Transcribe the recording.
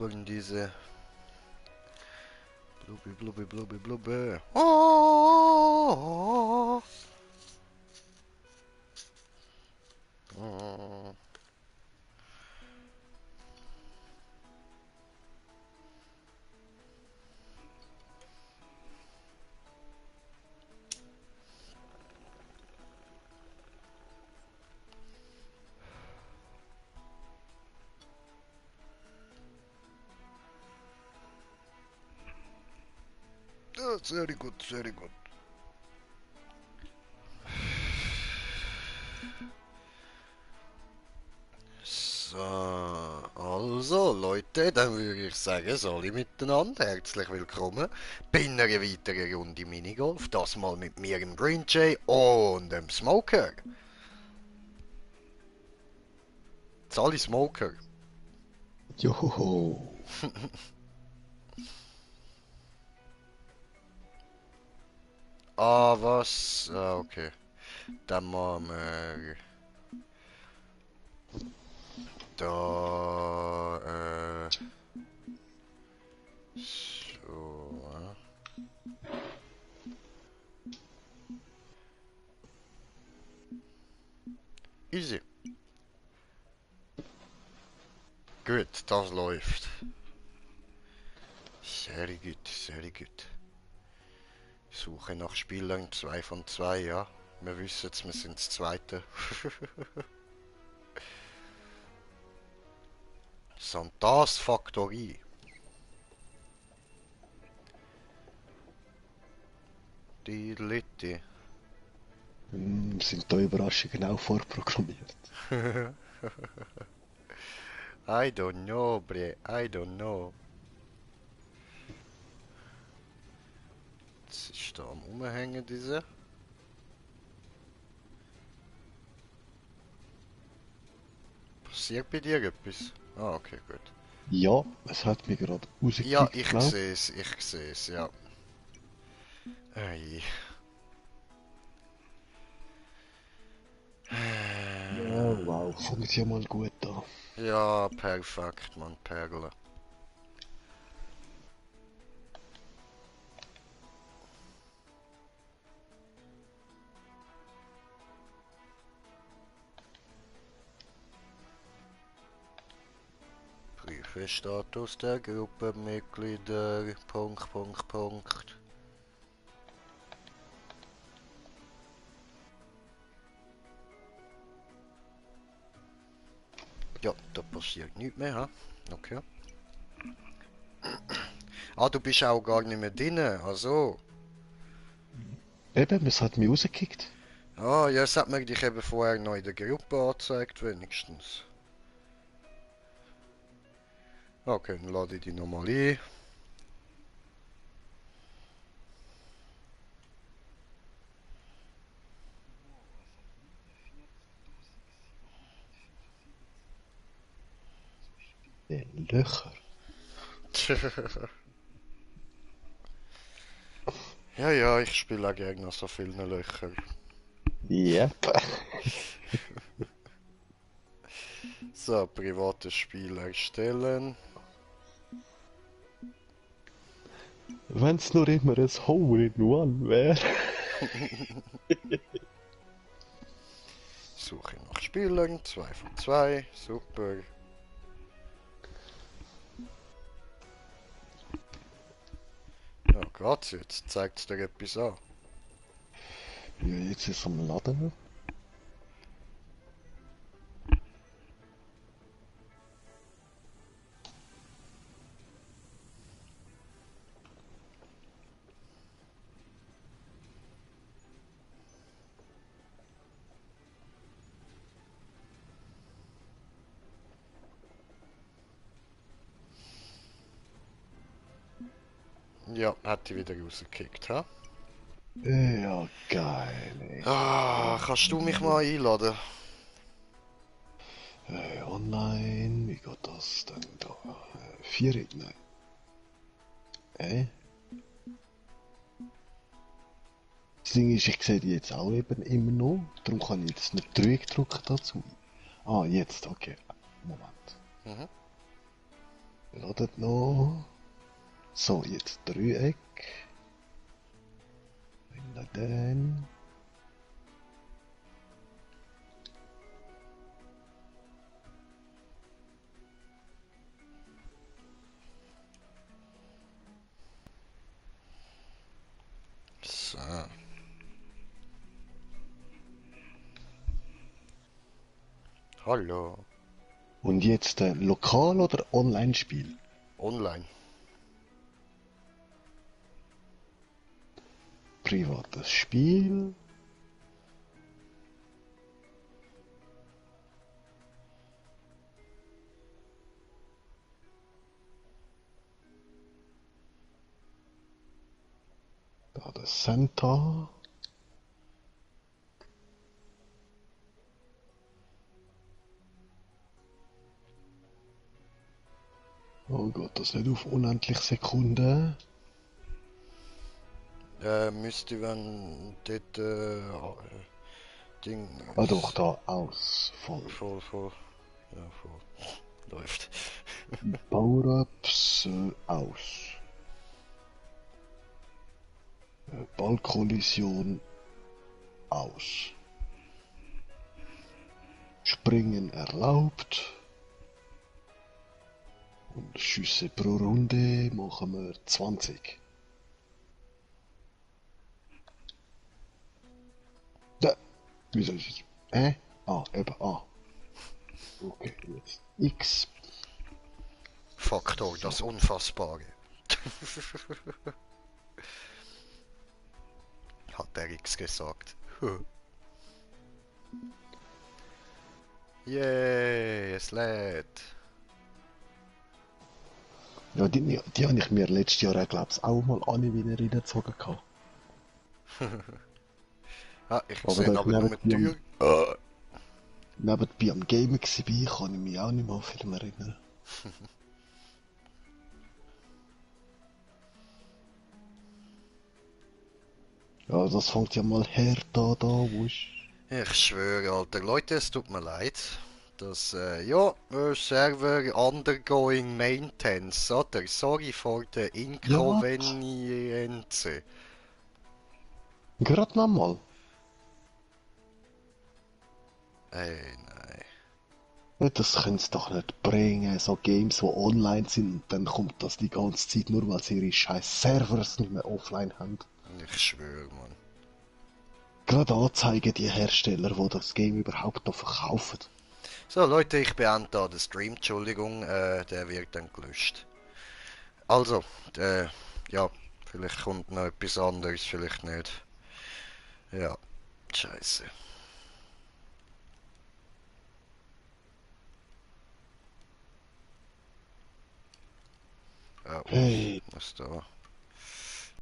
Und diese Blubbi, blubbi, blubbi, blubbi. Oh, oh. Sehr gut, sehr gut. So, also Leute, dann würde ich sagen, alle miteinander, herzlich willkommen bei einer weiteren Runde Minigolf. Das mal mit mir, im Green Jay und dem Smoker. Sali Smoker. Joho. Ah, was? Ah, okay. Dann machen wir da, so. Easy. Gut, das läuft. Sehr gut, sehr gut. Suche nach Spielern 2 von 2, ja. Wir wissen jetzt, wir sind das Zweite. Santas Factory. Die Leute. Sind da Überraschungen auch vorprogrammiert? I don't know, bre. I don't know. Jetzt ist da am Umhängen, diese. Passiert bei dir etwas? Ah, okay, gut. Ja, es hat mich gerade Ja, rausgekickt, ich glaub. sehe es, ich sehe es, ja. Ei. Ja, wow, fängt ja mal gut an. Ja, perfekt, Mann, Perle. Prüfe Status der Gruppenmitglieder. Punkt, Punkt, Punkt. Ja, da passiert nichts mehr, ha? Okay. Ah, du bist auch gar nicht mehr drin, also. Eben, es hat mich rausgekickt. Ah, ja, es hat mir dich eben vorher noch in der Gruppe angezeigt, wenigstens. Okay, dann lade ich dich nochmal ein. Den Löcher. Ja, ja, ich spiele auch gerne nach so vielen Löchern. Yep. So, privates Spiel erstellen. Wenn's nur immer ein Hole in One wäre. Suche nach Spielern, 2 von 2, super. Ja, geht's jetzt? Zeigt's dir etwas an? Ja, jetzt ist es am Laden. Ja, hat die wieder rausgekickt, ha? Ja, geil, ey. Ah, kannst du mich mal einladen? Online, wie geht das denn da? Vier, nein. Das Ding ist, ich sehe die jetzt auch eben immer noch. Darum kann ich jetzt nicht drücken dazu. Ah, jetzt, okay. Moment. Mhm. Ladet noch. So, jetzt Dreieck. Einladen. So. Hallo. Und jetzt Lokal- oder Online-Spiel? Online. Privates Spiel. Da das Santa. Oh Gott, das nicht auf unendlich Sekunden. Müsste wenn dort Ding Ah doch, da aus. Voll. voll. Ja, voll. Läuft. Power-Ups aus. Ballkollision aus. Springen erlaubt. Und Schüsse pro Runde machen wir 20. Da. Wieso ist es? Ah, eben A. Okay, jetzt X. Faktor, So. das Unfassbare. Hat der X gesagt. Yay, es lädt. Ja, die habe ich mir letztes Jahr, glaube ich, auch mal alle wieder reingezogen gehabt. Ah, ich Aber sehe da ich aber nur die Tür. nebenbei am Gamen war, kann ich mich auch nicht mehr viel mehr erinnern. Ja, das fängt ja mal her da, wo ist... Ich schwöre, Alter. Leute, es tut mir leid. Das, ja, Server undergoing maintenance, oder? Sorry for the Ja, inconvenience. gerade nochmal. Ey, nein. Ja, das können sie doch nicht bringen, so Games, die online sind, und dann kommt das die ganze Zeit, nur weil sie ihre scheiß Servers nicht mehr offline haben. Ich schwöre, Mann. Gerade anzeigen die Hersteller, die das Game überhaupt noch verkaufen. So, Leute, ich beende da den Stream. Entschuldigung, der wird dann gelöscht. Also, ja, vielleicht kommt noch etwas anderes, vielleicht nicht. Ja, scheiße. Aus. Hey, Was da?